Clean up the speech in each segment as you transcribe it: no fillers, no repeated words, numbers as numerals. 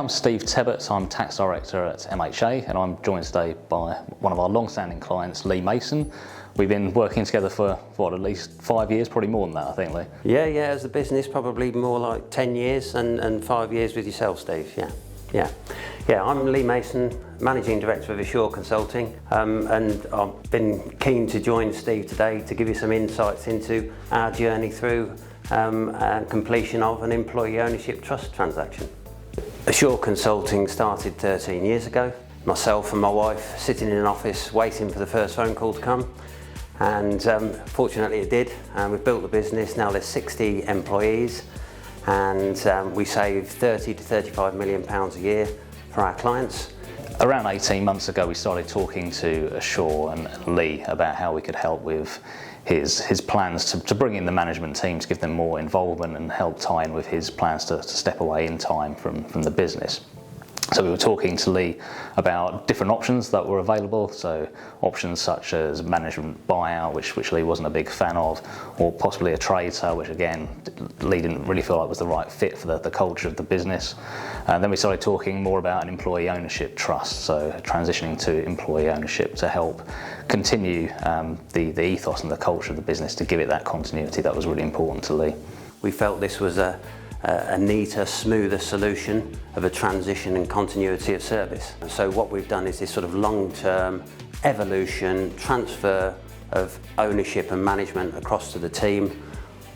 I'm Steve Tebbets, I'm Tax Director at MHA, and I'm joined today by one of our long-standing clients, Lee Mason. We've been working together for, at least 5 years, probably more than that, I think, Lee. Yeah, as a business, probably more like 10 years and 5 years with yourself, Steve, Yeah, I'm Lee Mason, Managing Director of Assure Consulting, and I've been keen to join Steve today to give you some insights into our journey through and completion of an employee ownership trust transaction. Assure Consulting started 13 years ago. Myself and my wife sitting in an office waiting for the first phone call to come, and fortunately it did. We've built the business. Now there's 60 employees, and we save 30 to 35 million pounds a year for our clients. Around 18 months ago, we started talking to Assure and Lee about how we could help with his plans to bring in the management team, to give them more involvement and help tie in with his plans to step away in time from the business. So we were talking to Lee about different options that were available, so options such as management buyout, which Lee wasn't a big fan of, or possibly a trade sale, which again, Lee didn't really feel like was the right fit for the culture of the business. And then we started talking more about an employee ownership trust, so transitioning to employee ownership to help continue the ethos and the culture of the business, to give it that continuity that was really important to Lee. We felt this was a neater, smoother solution of a transition and continuity of service. So what we've done is this sort of long-term evolution, transfer of ownership and management across to the team,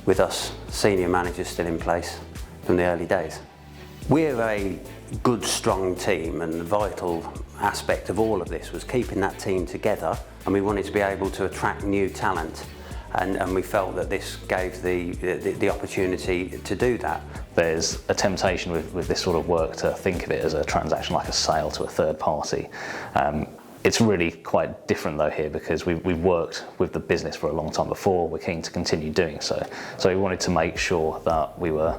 with us senior managers still in place from the early days. We're a good, strong team, and the vital aspect of all of this was keeping that team together, and we wanted to be able to attract new talent. And we felt that this gave the opportunity to do that. There's a temptation with this sort of work to think of it as a transaction like a sale to a third party. It's really quite different though here, because we've worked with the business for a long time before. We're keen to continue doing so. So we wanted to make sure that we were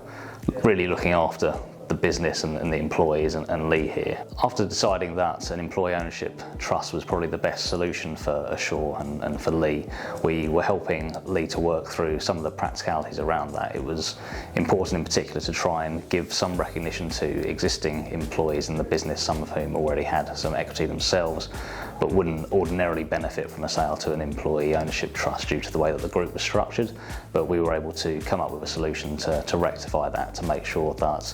really looking after the business and the employees and Lee here. After deciding that an employee ownership trust was probably the best solution for Assure and for Lee, we were helping Lee to work through some of the practicalities around that. It was important in particular to try and give some recognition to existing employees in the business, some of whom already had some equity themselves, but wouldn't ordinarily benefit from a sale to an employee ownership trust due to the way that the group was structured. But we were able to come up with a solution to rectify that, to make sure that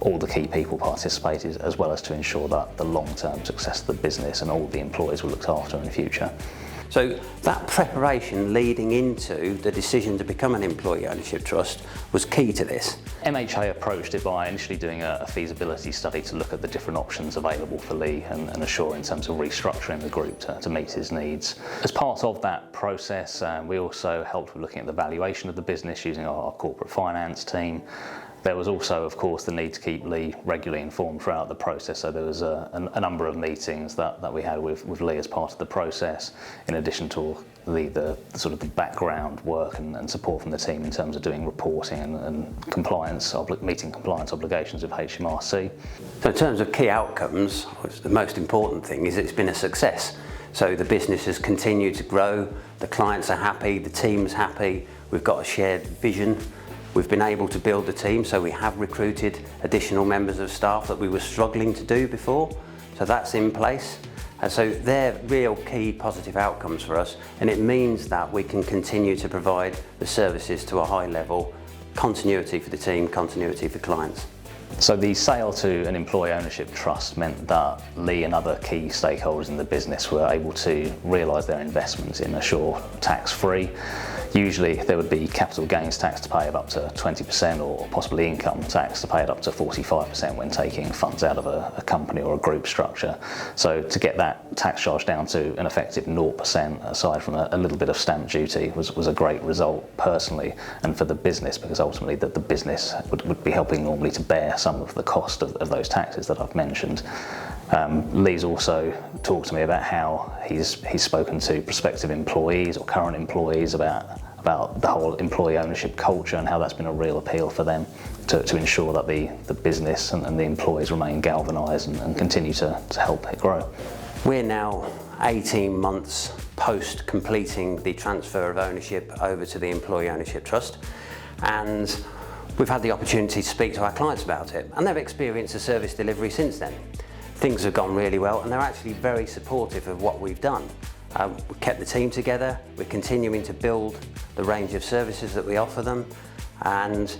all the key people participated, as well as to ensure that the long-term success of the business and all the employees were looked after in the future. So that preparation leading into the decision to become an employee ownership trust was key to this. MHA approached it by initially doing a feasibility study to look at the different options available for Lee and Assure in terms of restructuring the group to meet his needs. As part of that process, we also helped with looking at the valuation of the business using our corporate finance team. There was also, of course, the need to keep Lee regularly informed throughout the process, so there was a number of meetings that we had with Lee as part of the process, in addition to the sort of the background work and support from the team in terms of doing reporting and compliance, meeting compliance obligations with HMRC. So in terms of key outcomes, the most important thing is it's been a success. So the business has continued to grow, the clients are happy, the team's happy, we've got a shared vision. We've been able to build the team, so we have recruited additional members of staff that we were struggling to do before. So that's in place. And so they're real key positive outcomes for us, and it means that we can continue to provide the services to a high level, continuity for the team, continuity for clients. So the sale to an employee ownership trust meant that Lee and other key stakeholders in the business were able to realise their investments in Assure tax-free. Usually there would be capital gains tax to pay of up to 20%, or possibly income tax to pay it up to 45% when taking funds out of a company or a group structure. So to get that tax charge down to an effective 0%, aside from a little bit of stamp duty, was a great result personally and for the business, because ultimately the business would be helping normally to bear some of the cost of those taxes that I've mentioned. Lee's also talked to me about how he's spoken to prospective employees or current employees about the whole employee ownership culture and how that's been a real appeal for them to ensure that the business and the employees remain galvanised and continue to help it grow. We're now 18 months post completing the transfer of ownership over to the Employee Ownership Trust, and We've had the opportunity to speak to our clients about it, and they've experienced a service delivery since then. Things have gone really well, and they're actually very supportive of what we've done. We've kept the team together, we're continuing to build the range of services that we offer them, and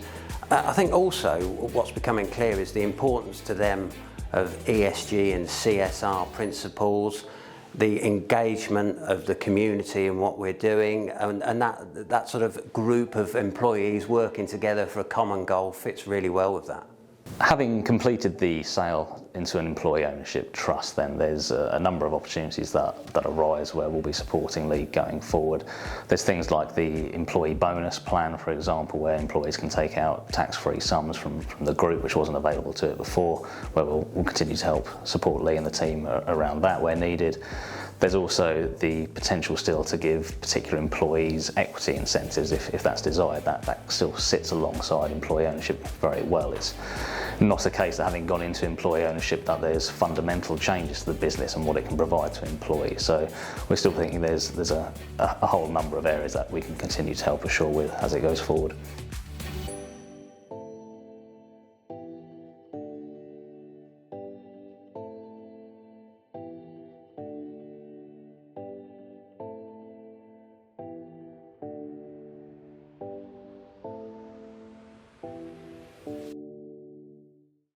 I think also what's becoming clear is the importance to them of ESG and CSR principles, the engagement of the community in what we're doing, and that sort of group of employees working together for a common goal fits really well with that. Having completed the sale into an employee ownership trust, then there's a number of opportunities that arise where we'll be supporting Lee going forward. There's things like the employee bonus plan, for example, where employees can take out tax-free sums from the group, which wasn't available to it before, where we'll continue to help support Lee and the team around that where needed. There's also the potential still to give particular employees equity incentives if that's desired. That still sits alongside employee ownership very well. It's not a case that having gone into employee ownership that there's fundamental changes to the business and what it can provide to employees. So we're still thinking there's a whole number of areas that we can continue to help assure with as it goes forward.